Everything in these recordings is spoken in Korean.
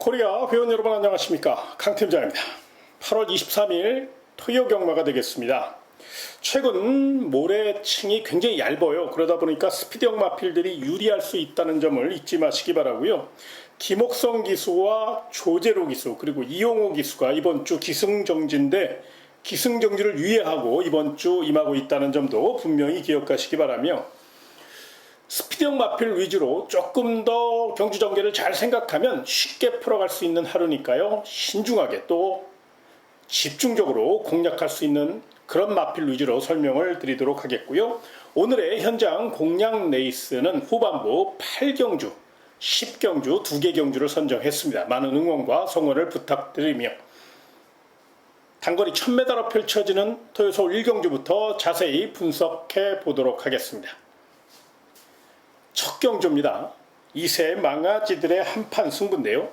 코리아 회원 여러분 안녕하십니까, 강팀장입니다. 8월 23일 토요 경마가 되겠습니다. 최근 모래층이 굉장히 얇아요. 그러다 보니까 스피드형 마필들이 유리할 수 있다는 점을 잊지 마시기 바라고요. 김옥성 기수와 조재로 기수 그리고 이용호 기수가 이번 주 기승정지인데 기승정지를 유예하고 이번 주 임하고 있다는 점도 분명히 기억하시기 바라며, 스피드형 마필 위주로 조금 더 경주 전개를 잘 생각하면 쉽게 풀어갈 수 있는 하루니까요. 신중하게 또 집중적으로 공략할 수 있는 그런 마필 위주로 설명을 드리도록 하겠고요. 오늘의 현장 공략 레이스는 후반부 8경주, 10경주 2개 경주를 선정했습니다. 많은 응원과 성원을 부탁드리며 단거리 1000m로 펼쳐지는 토요서울 1경주부터 자세히 분석해 보도록 하겠습니다. 첫 경주입니다. 2세 망아지들의 한판 승부인데요.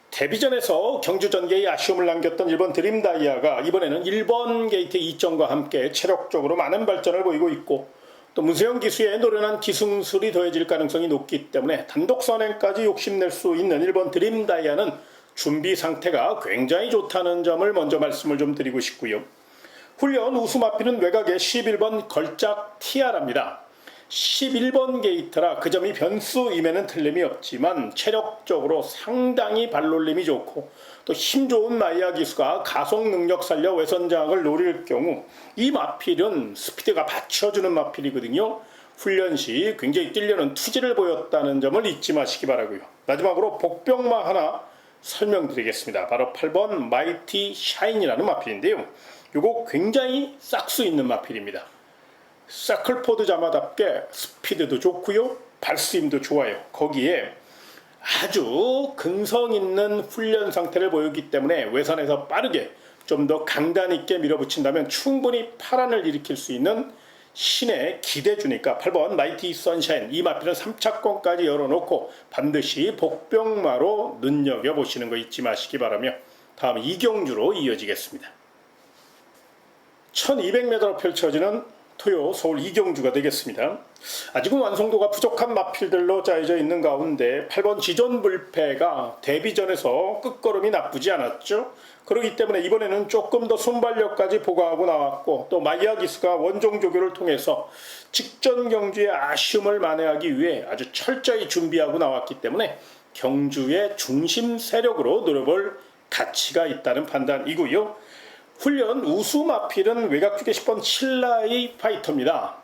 데뷔전에서 경주 전개에 아쉬움을 남겼던 1번 드림다이아가 이번에는 1번 게이트 2점과 함께 체력적으로 많은 발전을 보이고 있고, 또 문세영 기수의 노련한 기승술이 더해질 가능성이 높기 때문에 단독 선행까지 욕심낼 수 있는 1번 드림다이아는 준비 상태가 굉장히 좋다는 점을 먼저 말씀을 좀 드리고 싶고요. 훈련 우수 마필은 외곽의 11번 걸작 티아라입니다. 11번 게이트라 그 점이 변수임에는 틀림이 없지만 체력적으로 상당히 발놀림이 좋고 또 힘 좋은 마이야 기수가 가속 능력 살려 외선장을 노릴 경우 이 마필은 스피드가 받쳐주는 마필이거든요. 훈련 시 굉장히 뛰려는 투지를 보였다는 점을 잊지 마시기 바라고요. 마지막으로 복병마 하나 설명드리겠습니다. 바로 8번 마이티 샤인이라는 마필인데요. 이거 굉장히 싹수 있는 마필입니다. 사클포드 자마답게 스피드도 좋고요, 발스힘도 좋아요. 거기에 아주 근성 있는 훈련 상태를 보이기 때문에 외선에서 빠르게 좀 더 강단 있게 밀어붙인다면 충분히 파란을 일으킬 수 있는 신의 기대주니까 8번 마이티 선샤인, 이 마필은 3차권까지 열어놓고 반드시 복병마로 눈여겨보시는 거 잊지 마시기 바라며 다음 2경주로 이어지겠습니다. 1200m로 펼쳐지는 토요 서울 2경주가 되겠습니다. 아직은 완성도가 부족한 마필들로 짜여져 있는 가운데 8번 지존불패가 데뷔전에서 끝걸음이 나쁘지 않았죠. 그렇기 때문에 이번에는 조금 더 순발력까지 보강하고 나왔고, 또 마이야 기수가 원종 조교를 통해서 직전 경주의 아쉬움을 만회하기 위해 아주 철저히 준비하고 나왔기 때문에 경주의 중심 세력으로 노려볼 가치가 있다는 판단이고요. 훈련 우수 마필은 외곽쪽의 10번 칠라이 파이터입니다.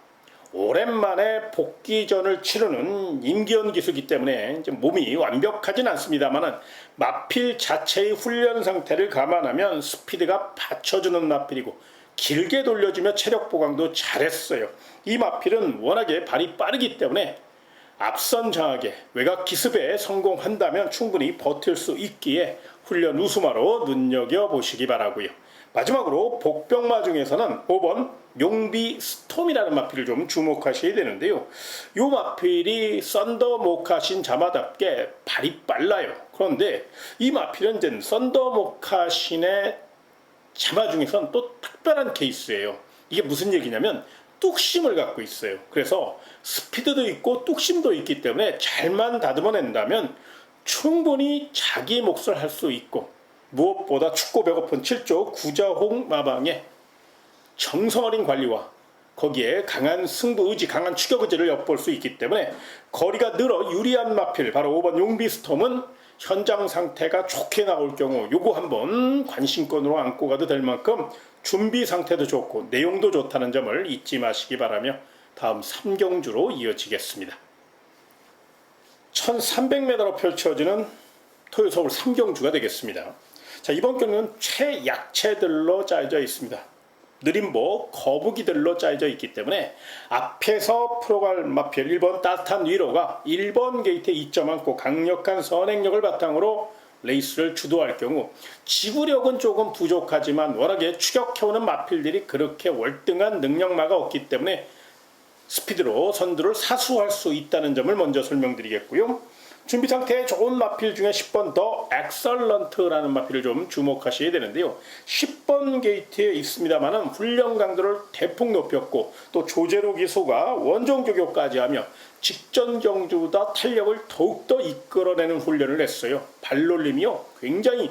오랜만에 복귀전을 치르는 임기현 기수이기 때문에 몸이 완벽하진 않습니다만 마필 자체의 훈련 상태를 감안하면 스피드가 받쳐주는 마필이고 길게 돌려주며 체력 보강도 잘했어요. 이 마필은 워낙에 발이 빠르기 때문에 앞선 장악에 외곽 기습에 성공한다면 충분히 버틸 수 있기에 훈련 우수마로 눈여겨보시기 바라고요. 마지막으로 복병마 중에서는 5번 용비 스톰이라는 마필을 좀 주목하셔야 되는데요. 이 마필이 썬더 모카신 자마답게 발이 빨라요. 그런데 이 마필은 이제 썬더 모카신의 자마 중에서는 또 특별한 케이스예요. 이게 무슨 얘기냐면 뚝심을 갖고 있어요. 그래서 스피드도 있고 뚝심도 있기 때문에 잘만 다듬어낸다면 충분히 자기 몫을 할 수 있고, 무엇보다 춥고 배고픈 7조 구자홍 마방의 정성어린 관리와 거기에 강한 승부 의지, 강한 추격 의지를 엿볼 수 있기 때문에 거리가 늘어 유리한 마필 바로 5번 용비스톰은 현장 상태가 좋게 나올 경우 요거 한번 관심권으로 안고 가도 될 만큼 준비 상태도 좋고 내용도 좋다는 점을 잊지 마시기 바라며 다음 3경주로 이어지겠습니다. 1300m로 펼쳐지는 토요 서울 3경주가 되겠습니다. 자, 이번 경기는 최약체들로 짜여져 있습니다. 느림보, 거북이들로 짜여져 있기 때문에 앞에서 풀어갈 마필 1번 따뜻한 위로가 1번 게이트에 2점 안고 강력한 선행력을 바탕으로 레이스를 주도할 경우 지구력은 조금 부족하지만 워낙에 추격해오는 마필들이 그렇게 월등한 능력마가 없기 때문에 스피드로 선두를 사수할 수 있다는 점을 먼저 설명드리겠고요. 준비 상태에 좋은 마필 중에 10번 더 엑설런트라는 마필을 좀 주목하셔야 되는데요. 10번 게이트에 있습니다만은 훈련 강도를 대폭 높였고 또 조제로 기소가 원정 조교까지 하며 직전 경주보다 탄력을 더욱더 이끌어내는 훈련을 했어요. 발놀림이요 굉장히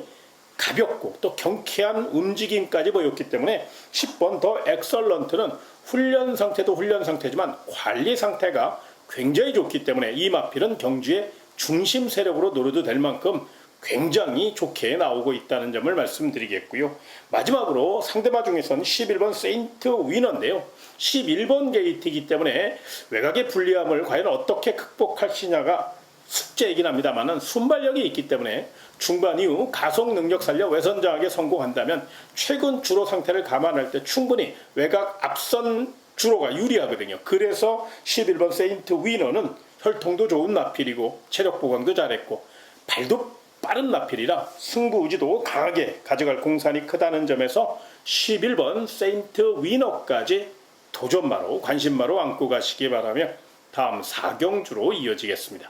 가볍고 또 경쾌한 움직임까지 보였기 때문에 10번 더 엑설런트는 훈련 상태도 훈련 상태지만 관리 상태가 굉장히 좋기 때문에 이 마필은 경주의 중심 세력으로 노려도 될 만큼 굉장히 좋게 나오고 있다는 점을 말씀드리겠고요. 마지막으로 상대마 중에서는 11번 세인트 위너인데요. 11번 게이트이기 때문에 외곽의 불리함을 과연 어떻게 극복할 것이냐가 숙제이긴 합니다만 순발력이 있기 때문에 중반 이후 가속 능력 살려 외선 장악에 성공한다면 최근 주로 상태를 감안할 때 충분히 외곽 앞선 주로가 유리하거든요. 그래서 11번 세인트 위너는 혈통도 좋은 마필이고 체력 보강도 잘했고 발도 빠른 마필이라 승부 의지도 강하게 가져갈 공산이 크다는 점에서 11번 세인트 위너까지 도전마로 관심마로 안고 가시기 바라며 다음 4경주로 이어지겠습니다.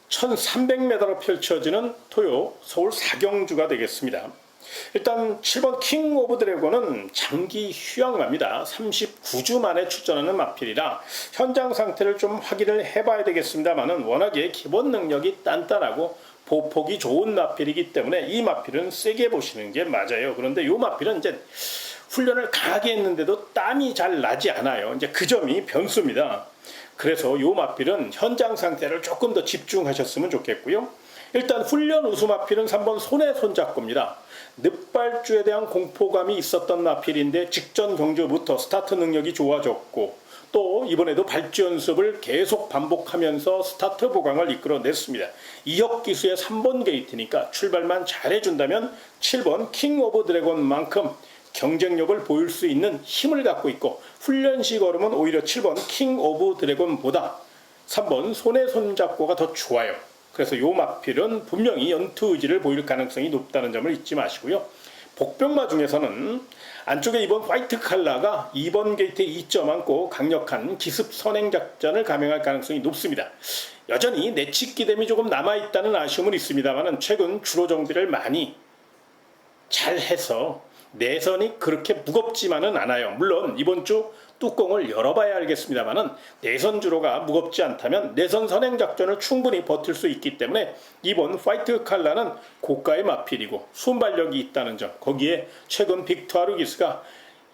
1300m로 펼쳐지는 토요 서울 4경주가 되겠습니다. 일단 7번 킹 오브 드래곤은 장기 휴양마입니다. 39주 만에 출전하는 마필이라 현장 상태를 좀 확인을 해봐야 되겠습니다만은 워낙에 기본 능력이 단단하고 보폭이 좋은 마필이기 때문에 이 마필은 세게 보시는 게 맞아요. 그런데 이 마필은 이제 훈련을 강하게 했는데도 땀이 잘 나지 않아요. 이제 그 점이 변수입니다. 그래서 이 마필은 현장 상태를 조금 더 집중하셨으면 좋겠고요. 일단 훈련 우수 마필은 3번 손에 손잡고입니다. 늪발주에 대한 공포감이 있었던 마필인데 직전 경주부터 스타트 능력이 좋아졌고 또 이번에도 발주 연습을 계속 반복하면서 스타트 보강을 이끌어냈습니다. 이혁 기수의 3번 게이트니까 출발만 잘해준다면 7번 킹 오브 드래곤만큼 경쟁력을 보일 수 있는 힘을 갖고 있고 훈련시 걸음은 오히려 7번 킹 오브 드래곤보다 3번 손에 손잡고가 더 좋아요. 그래서 요 마필은 분명히 연투 의지를 보일 가능성이 높다는 점을 잊지 마시고요. 복병마 중에서는 안쪽에 이번 화이트 칼라가 2번 게이트에 2점 안고 강력한 기습 선행 작전을 감행할 가능성이 높습니다. 여전히 내치 기댐이 조금 남아있다는 아쉬움은 있습니다만 최근 주로 정비를 많이 잘해서 내선이 그렇게 무겁지만은 않아요. 물론 이번 주 뚜껑을 열어봐야 알겠습니다만은 내선 주로가 무겁지 않다면 내선 선행 작전을 충분히 버틸 수 있기 때문에 이번 화이트 칼라는 고가의 마필이고 순발력이 있다는 점, 거기에 최근 빅투아르 기수가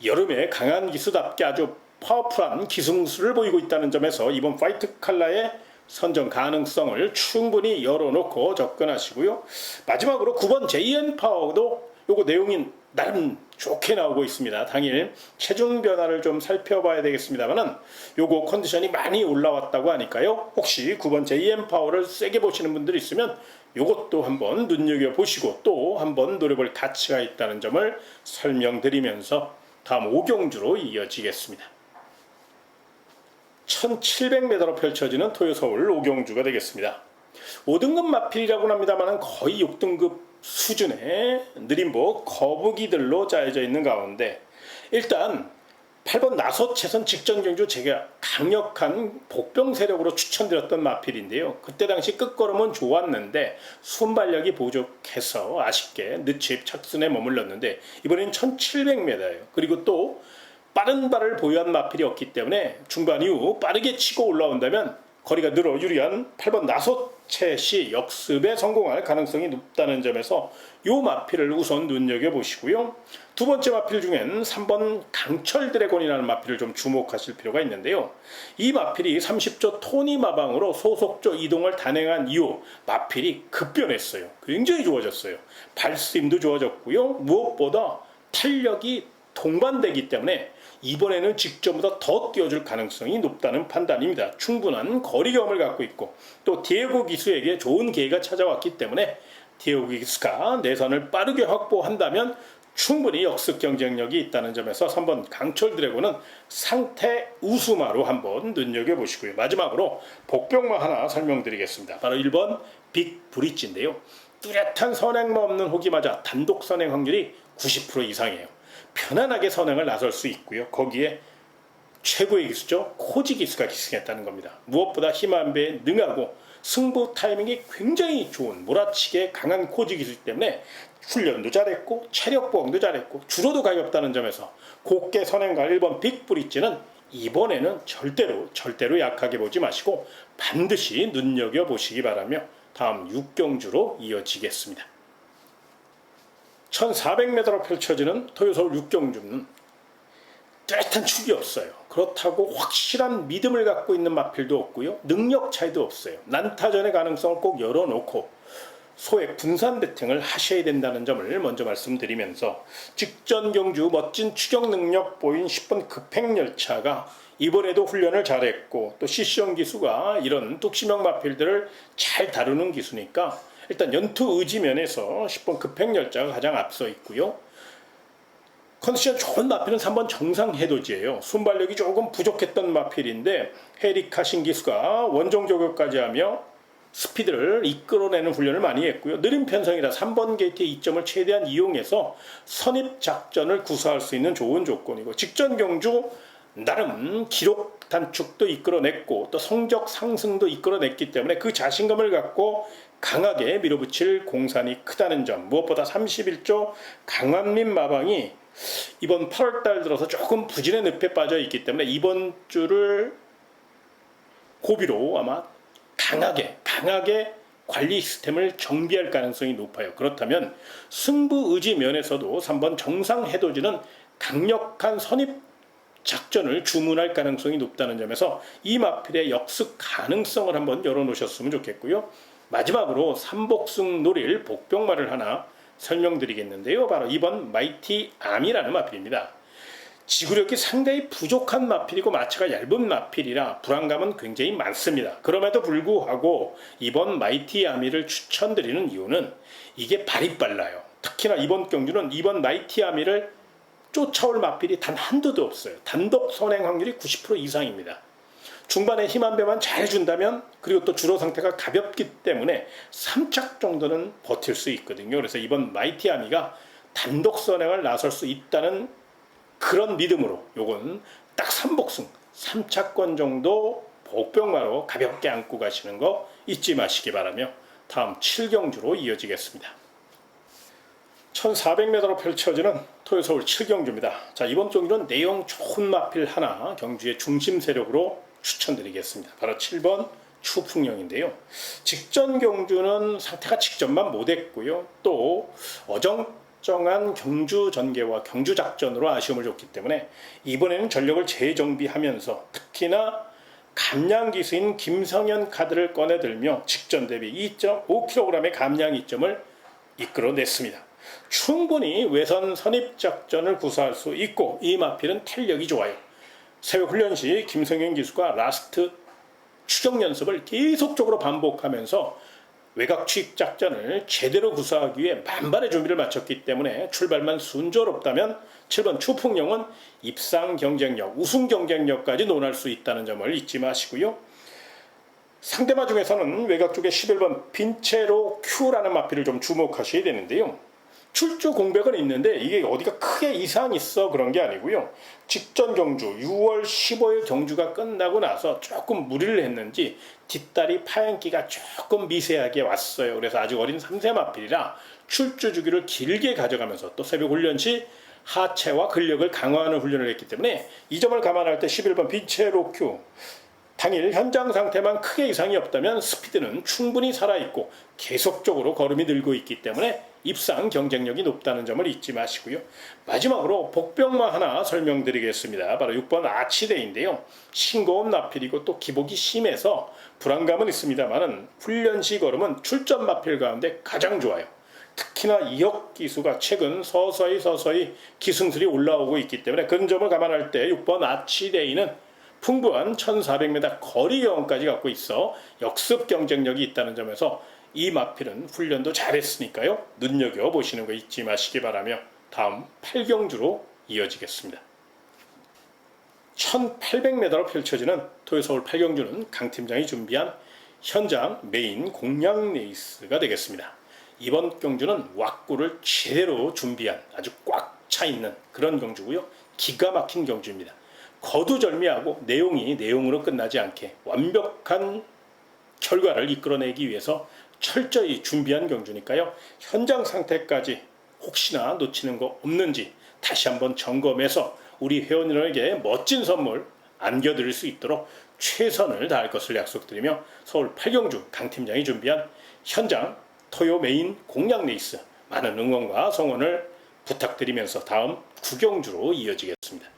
여름에 강한 기수답게 아주 파워풀한 기승수를 보이고 있다는 점에서 이번 화이트 칼라의 선정 가능성을 충분히 열어놓고 접근하시고요. 마지막으로 9번 JN 파워도 요거 내용이 나름 좋게 나오고 있습니다. 당일 체중 변화를 좀 살펴봐야 되겠습니다만은 요거 컨디션이 많이 올라왔다고 하니까요. 혹시 9번 JM 파워를 세게 보시는 분들이 있으면 요것도 한번 눈여겨보시고 또 한번 노려볼 가치가 있다는 점을 설명드리면서 다음 5경주로 이어지겠습니다. 1700m로 펼쳐지는 토요서울 5경주가 되겠습니다. 5등급 마필이라고 합니다만 거의 6등급 수준의 느림복 거북이들로 짜여져 있는 가운데 일단 8번 나서채선 직전 경주 제가 강력한 복병 세력으로 추천드렸던 마필인데요. 그때 당시 끝걸음은 좋았는데 순발력이 부족해서 아쉽게 늦집 착순에 머물렀는데 이번엔 1700m예요. 그리고 또 빠른 발을 보유한 마필이었기 때문에 중반 이후 빠르게 치고 올라온다면 거리가 늘어 유리한 8번 나소채시 역습에 성공할 가능성이 높다는 점에서 이 마필을 우선 눈여겨보시고요. 두 번째 마필 중엔 3번 강철 드래곤이라는 마필을 좀 주목하실 필요가 있는데요. 이 마필이 30조 토니 마방으로 소속조 이동을 단행한 이후 마필이 급변했어요. 굉장히 좋아졌어요. 발스임도 좋아졌고요. 무엇보다 탄력이 동반되기 때문에 이번에는 직전보다 더 뛰어줄 가능성이 높다는 판단입니다. 충분한 거리감을 갖고 있고 또 디에고 기수에게 좋은 기회가 찾아왔기 때문에 디에고 기수가 내선을 빠르게 확보한다면 충분히 역습 경쟁력이 있다는 점에서 3번 강철 드래곤은 상태 우수마로 한번 눈여겨보시고요. 마지막으로 복병마 하나 설명드리겠습니다. 바로 1번 빅 브릿지인데요. 뚜렷한 선행마 없는 호기마저 단독 선행 확률이 90% 이상이에요. 편안하게 선행을 나설 수 있고요. 거기에 최고의 기수죠. 코지 기수가 기승했다는 겁니다. 무엇보다 힘 한 배에 능하고 승부 타이밍이 굉장히 좋은 몰아치기에 강한 코지 기술 때문에 훈련도 잘했고 체력 보강도 잘했고 주로도 가볍다는 점에서 곱게 선행갈 1번 빅브릿지는 이번에는 절대로 약하게 보지 마시고 반드시 눈여겨보시기 바라며 다음 6경주로 이어지겠습니다. 1400m로 펼쳐지는 토요서울 6경주는 뚜렷한 축이 없어요. 그렇다고 확실한 믿음을 갖고 있는 마필도 없고요. 능력 차이도 없어요. 난타전의 가능성을 꼭 열어놓고 소액 분산 배팅을 하셔야 된다는 점을 먼저 말씀드리면서 직전 경주 멋진 추격 능력 보인 10번 급행열차가 이번에도 훈련을 잘했고 또 시시형 기수가 이런 뚝심형 마필들을 잘 다루는 기수니까 일단 연투 의지 면에서 10번 급행열차가 가장 앞서 있고요. 컨디션 좋은 마필은 3번 정상해돋이에요. 순발력이 조금 부족했던 마필인데 헤리카 신기수가 원종 조격까지 하며 스피드를 이끌어내는 훈련을 많이 했고요. 느린 편성이라 3번 게이트의 이점을 최대한 이용해서 선입 작전을 구사할 수 있는 좋은 조건이고 직전 경주 나름 기록 단축도 이끌어냈고 또 성적 상승도 이끌어냈기 때문에 그 자신감을 갖고 강하게 밀어붙일 공산이 크다는 점, 무엇보다 31조 강한민 마방이 이번 8월달 들어서 조금 부진의 늪에 빠져 있기 때문에 이번 주를 고비로 아마 강하게 관리 시스템을 정비할 가능성이 높아요. 그렇다면 승부 의지 면에서도 3번 정상해돋이는 강력한 선입 작전을 주문할 가능성이 높다는 점에서 이 마필의 역습 가능성을 한번 열어놓으셨으면 좋겠고요. 마지막으로 삼복승 노릴 복병말을 하나 설명드리겠는데요. 바로 이번 마이티 암이라는 마필입니다. 지구력이 상당히 부족한 마필이고 마차가 얇은 마필이라 불안감은 굉장히 많습니다. 그럼에도 불구하고 이번 마이티 아미를 추천드리는 이유는 이게 발이 빨라요. 특히나 이번 경주는 이번 마이티 아미를 쫓아올 마필이 단 한두도 없어요. 단독 선행 확률이 90% 이상입니다. 중반에 힘 한 배만 잘 준다면 그리고 또 주로 상태가 가볍기 때문에 3착 정도는 버틸 수 있거든요. 그래서 이번 마이티 아미가 단독 선행을 나설 수 있다는 그런 믿음으로 요건 딱 3복승 3차권 정도 복병마로 가볍게 안고 가시는 거 잊지 마시기 바라며 다음 7경주로 이어지겠습니다. 1400m로 펼쳐지는 토요서울 7경주입니다. 자, 이번 경주는 내용 좋은 마필 하나 경주의 중심 세력으로 추천드리겠습니다. 바로 7번 추풍령인데요. 직전 경주는 상태가 직전만 못했고요. 또 어정쩡한 경주 전개와 경주 작전으로 아쉬움을 줬기 때문에 이번에는 전력을 재정비하면서 특히나 감량 기수인 김성현 카드를 꺼내들며 직전 대비 2.5kg의 감량 이점을 이끌어냈습니다. 충분히 외선 선입 작전을 구사할 수 있고 이 마필은 탄력이 좋아요. 새벽 훈련 시 김성현 기수가 라스트 추격 연습을 계속적으로 반복하면서 외곽 취입 작전을 제대로 구사하기 위해 만반의 준비를 마쳤기 때문에 출발만 순조롭다면 7번 추풍령은 입상 경쟁력, 우승 경쟁력까지 논할 수 있다는 점을 잊지 마시고요. 상대마 중에서는 외곽 쪽에 11번 빈체로 Q라는 마필을 좀 주목하셔야 되는데요. 출주 공백은 있는데 이게 어디가 크게 이상이 있어 그런 게 아니고요. 직전 경주 6월 15일 경주가 끝나고 나서 조금 무리를 했는지 뒷다리 파행기가 조금 미세하게 왔어요. 그래서 아직 어린 3세 마필이라 출주 주기를 길게 가져가면서 또 새벽 훈련 시 하체와 근력을 강화하는 훈련을 했기 때문에 이 점을 감안할 때 11번 빈체로큐 당일 현장 상태만 크게 이상이 없다면 스피드는 충분히 살아있고 계속적으로 걸음이 늘고 있기 때문에 입상 경쟁력이 높다는 점을 잊지 마시고요. 마지막으로 복병마 하나 설명드리겠습니다. 바로 6번 아치데인데요. 싱거운 나필이고 또 기복이 심해서 불안감은 있습니다만 훈련 시 걸음은 출전 마필 가운데 가장 좋아요. 특히나 이혁 기수가 최근 서서히 기승술이 올라오고 있기 때문에 그런 점을 감안할 때 6번 아치데이는 풍부한 1400m 거리 경험까지 갖고 있어 역습 경쟁력이 있다는 점에서 이 마필은 훈련도 잘했으니까요. 눈여겨보시는 거 잊지 마시기 바라며 다음 8경주로 이어지겠습니다. 1800m로 펼쳐지는 토요서울 8경주는 강 팀장이 준비한 현장 메인 공략 레이스가 되겠습니다. 이번 경주는 왁구를 제대로 준비한 아주 꽉 차 있는 그런 경주고요. 기가 막힌 경주입니다. 거두절미하고 내용이 내용으로 끝나지 않게 완벽한 결과를 이끌어내기 위해서 철저히 준비한 경주니까요. 현장 상태까지 혹시나 놓치는 거 없는지 다시 한번 점검해서 우리 회원님에게 멋진 선물 안겨드릴 수 있도록 최선을 다할 것을 약속드리며 서울 8경주 강 팀장이 준비한 현장 토요 메인 공략 레이스 많은 응원과 성원을 부탁드리면서 다음 9경주로 이어지겠습니다.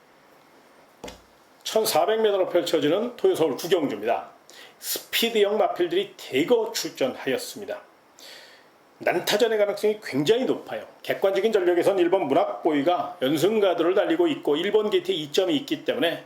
1400m로 펼쳐지는 토요 서울 9경주입니다. 스피드형 마필들이 대거 출전하였습니다. 난타전의 가능성이 굉장히 높아요. 객관적인 전력에선 1번 문학보이가 연승가도를 달리고 있고 1번 게이트에 이점이 있기 때문에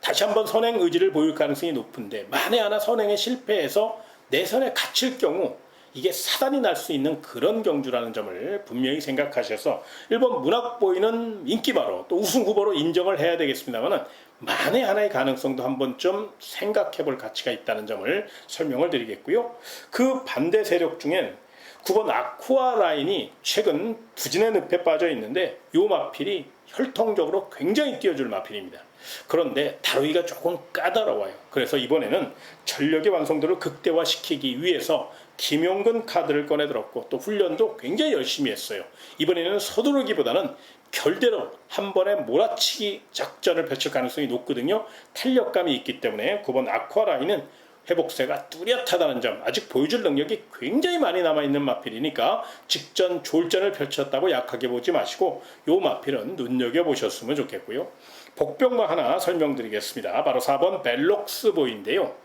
다시 한번 선행 의지를 보일 가능성이 높은데, 만에 하나 선행에 실패해서 내선에 갇힐 경우 이게 사단이 날 수 있는 그런 경주라는 점을 분명히 생각하셔서 1번 문학보이는 인기바로 또 우승 후보로 인정을 해야 되겠습니다만, 만에 하나의 가능성도 한번 좀 생각해 볼 가치가 있다는 점을 설명을 드리겠고요. 그 반대 세력 중엔 9번 아쿠아 라인이 최근 부진의 늪에 빠져 있는데 이 마필이 혈통적으로 굉장히 뛰어줄 마필입니다. 그런데 다루기가 조금 까다로워요. 그래서 이번에는 전력의 완성도를 극대화시키기 위해서 김용근 카드를 꺼내들었고 또 훈련도 굉장히 열심히 했어요. 이번에는 서두르기보다는 결대로 한 번에 몰아치기 작전을 펼칠 가능성이 높거든요. 탄력감이 있기 때문에 9번 아쿠아라인은 회복세가 뚜렷하다는 점, 아직 보여줄 능력이 굉장히 많이 남아있는 마필이니까 직전 졸전을 펼쳤다고 약하게 보지 마시고 요 마필은 눈여겨보셨으면 좋겠고요. 복병마 하나 설명드리겠습니다. 바로 4번 벨록스보이인데요.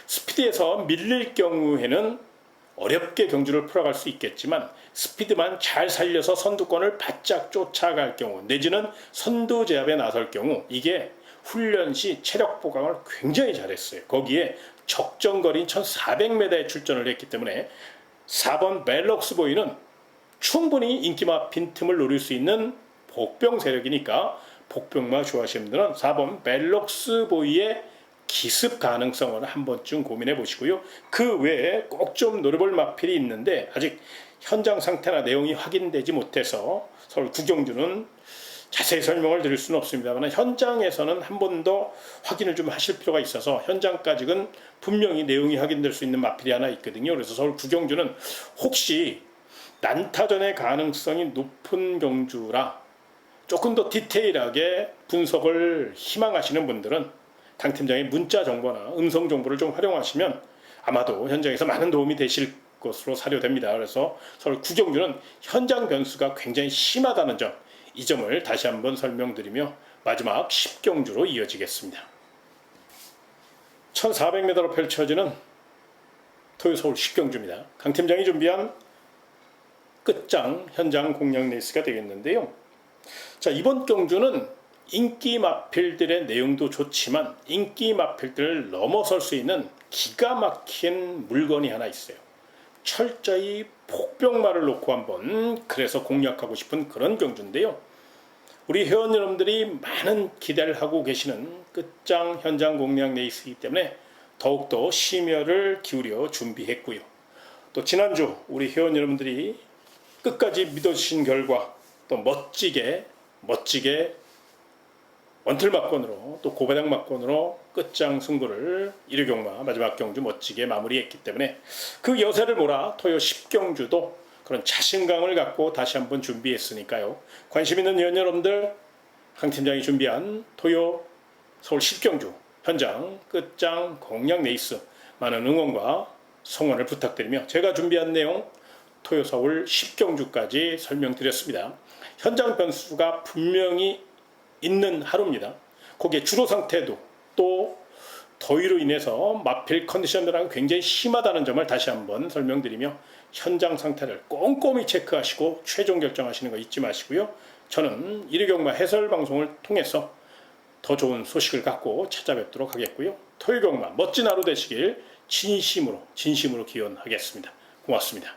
스피드에서 밀릴 경우에는 어렵게 경주를 풀어갈 수 있겠지만 스피드만 잘 살려서 선두권을 바짝 쫓아갈 경우 내지는 선두 제압에 나설 경우 이게 훈련 시 체력 보강을 굉장히 잘했어요. 거기에 적정거리인 1400m에 출전을 했기 때문에 4번 벨록스보이는 충분히 인기마 빈틈을 노릴 수 있는 복병 세력이니까 복병마 좋아하시는 분들은 4번 벨록스보이의 기습 가능성을 한 번쯤 고민해 보시고요. 그 외에 꼭 좀 노려볼 마필이 있는데 아직 현장 상태나 내용이 확인되지 못해서 서울 9경주는 자세히 설명을 드릴 수는 없습니다만 현장에서는 한 번 더 확인을 좀 하실 필요가 있어서 현장까지는 분명히 내용이 확인될 수 있는 마필이 하나 있거든요. 그래서 서울 9경주는 혹시 난타전의 가능성이 높은 경주라 조금 더 디테일하게 분석을 희망하시는 분들은 강 팀장의 문자 정보나 음성 정보를 좀 활용하시면 아마도 현장에서 많은 도움이 되실 것으로 사료됩니다. 그래서 서울 9경주는 현장 변수가 굉장히 심하다는 점, 이 점을 다시 한번 설명드리며 마지막 10경주로 이어지겠습니다. 1400m로 펼쳐지는 토요 서울 10경주입니다. 강 팀장이 준비한 끝장 현장 공략 레이스가 되겠는데요. 자, 이번 경주는 인기 마필들의 내용도 좋지만 인기 마필들을 넘어설 수 있는 기가 막힌 물건이 하나 있어요. 철저히 복병마를 놓고 한번 그래서 공략하고 싶은 그런 경주인데요. 우리 회원 여러분들이 많은 기대를 하고 계시는 끝장 현장 공략 레이스이기 때문에 더욱더 심혈을 기울여 준비했고요. 또 지난주 우리 회원 여러분들이 끝까지 믿어주신 결과 또 멋지게 원틀 막건으로 또 고배당 막건으로 끝장 승부를 1위경마 마지막 경주 멋지게 마무리했기 때문에 그 여세를 몰아 토요 10경주도 그런 자신감을 갖고 다시 한번 준비했으니까요. 관심 있는 회원 여러분들, 강 팀장이 준비한 토요 서울 10경주 현장 끝장 공략 레이스 많은 응원과 성원을 부탁드리며 제가 준비한 내용 토요 서울 10경주까지 설명드렸습니다. 현장 변수가 분명히 있는 하루입니다. 거기에 주로 상태도 또 더위로 인해서 마필 컨디션들하고 굉장히 심하다는 점을 다시 한번 설명드리며 현장 상태를 꼼꼼히 체크하시고 최종 결정하시는 거 잊지 마시고요. 저는 1위경마 해설 방송을 통해서 더 좋은 소식을 갖고 찾아뵙도록 하겠고요. 토요경마 멋진 하루 되시길 진심으로 기원하겠습니다. 고맙습니다.